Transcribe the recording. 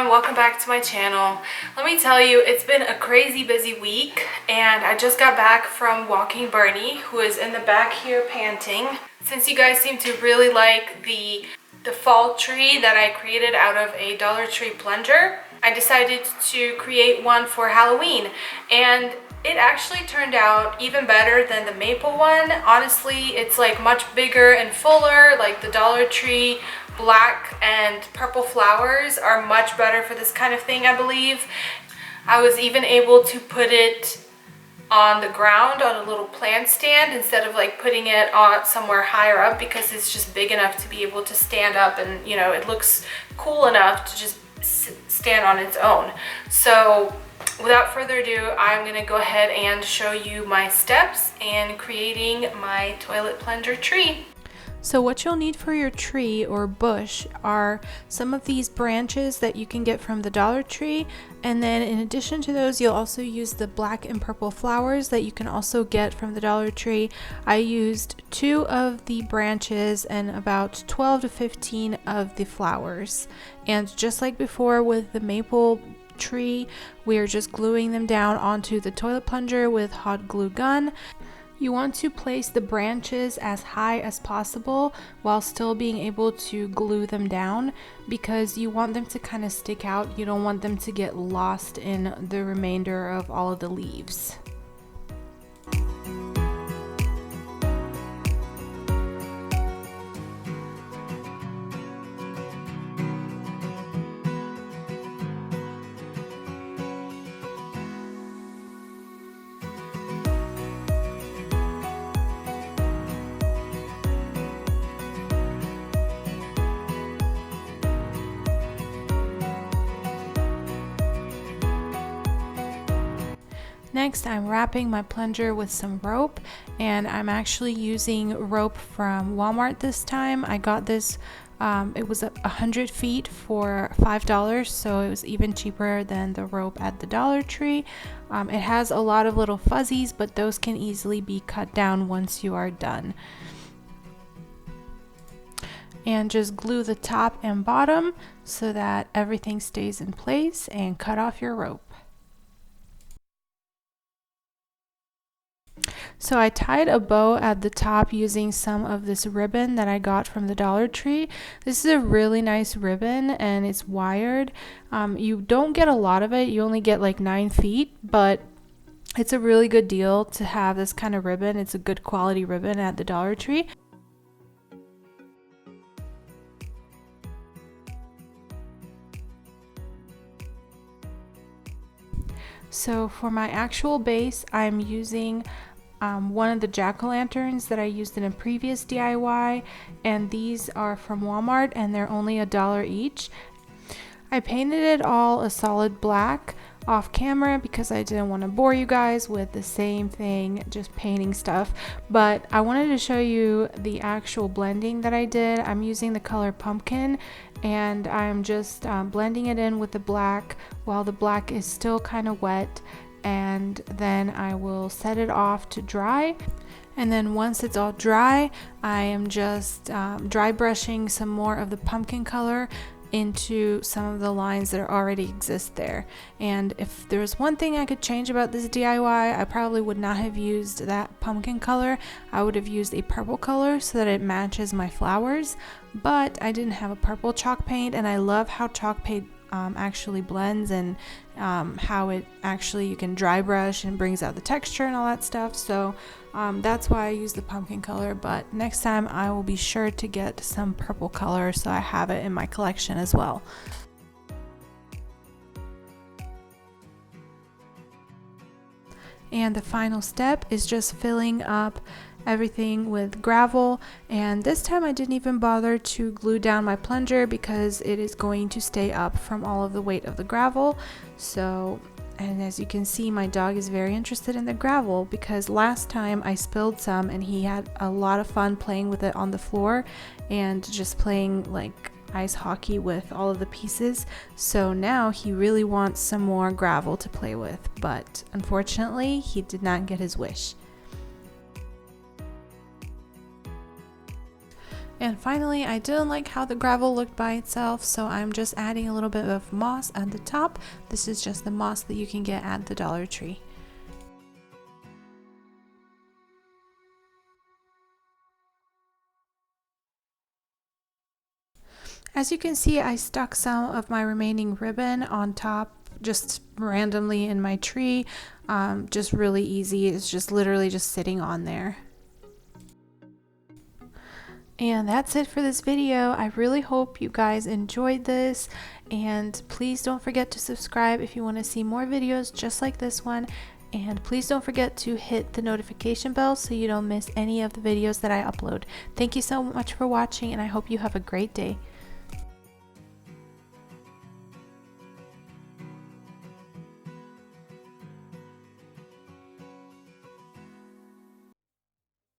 everyone, welcome back to my channel. Let me tell you, it's been a crazy busy week and I just got back from walking Bernie, who is in the back here panting. Since you guys seem to really like the fall tree that I created out of a Dollar Tree plunger, I decided to create one for Halloween, and it actually turned out even better than the maple one. Honestly, it's like much bigger and fuller. Like the Dollar Tree black and purple flowers are much better for this kind of thing, I believe. I was even able to put it on the ground on a little plant stand instead of like putting it on somewhere higher up, because it's just big enough to be able to stand up, and you know, it looks cool enough to just stand on its own. So without further ado, I'm gonna go ahead and show you my steps in creating my toilet plunger tree. So what you'll need for your tree or bush are some of these branches that you can get from the Dollar Tree, and then in addition to those, you'll also use the black and purple flowers that you can also get from the Dollar Tree. I used 2 of the branches and about 12 to 15 of the flowers. And just like before with the maple tree, we are just gluing them down onto the toilet plunger with hot glue gun. You want to place the branches as high as possible while still being able to glue them down, because you want them to kind of stick out. You don't want them to get lost in the remainder of all of the leaves. Next, I'm wrapping my plunger with some rope, and I'm actually using rope from Walmart this time. I got this, it was 100 feet for $5, so it was even cheaper than the rope at the Dollar Tree. It has a lot of little fuzzies, but those can easily be cut down once you are done. And just glue the top and bottom so that everything stays in place, and cut off your rope. So I tied a bow at the top using some of this ribbon that I got from the Dollar Tree. This is a really nice ribbon and it's wired. You don't get a lot of it, you only get like 9 feet, but it's a really good deal to have this kind of ribbon. It's a good quality ribbon at the Dollar Tree. So for my actual base, I'm using one of the jack-o'-lanterns that I used in a previous DIY, and these are from Walmart and they're only $1 each. I painted it all a solid black off camera because I didn't want to bore you guys with the same thing, just painting stuff, but I wanted to show you the actual blending that I did. I'm using the color pumpkin, and I'm just blending it in with the black while the black is still kind of wet, and then I will set it off to dry. And then once it's all dry, I am just dry brushing some more of the pumpkin color into some of the lines that already exist there. And if there's one thing I could change about this DIY, I probably would not have used that pumpkin color. I would have used a purple color so that it matches my flowers, but I didn't have a purple chalk paint, and I love how chalk paint actually blends, and how it actually, you can dry brush and brings out the texture and all that stuff. So that's why I use the pumpkin color, but next time I will be sure to get some purple color so I have it in my collection as well. And the final step is just filling up everything with gravel, and this time I didn't even bother to glue down my plunger because it is going to stay up from all of the weight of the gravel. So, and as you can see, my dog is very interested in the gravel because last time I spilled some and he had a lot of fun playing with it on the floor and just playing like ice hockey with all of the pieces. So now he really wants some more gravel to play with, but unfortunately he did not get his wish. And finally, I didn't like how the gravel looked by itself, so I'm just adding a little bit of moss at the top. This is just the moss that you can get at the Dollar Tree. As you can see, I stuck some of my remaining ribbon on top just randomly in my tree. Just really easy. It's just literally just sitting on there. And that's it for this video. I really hope you guys enjoyed this, and please don't forget to subscribe if you want to see more videos just like this one, and please don't forget to hit the notification bell so you don't miss any of the videos that I upload. Thank you so much for watching, and I hope you have a great day.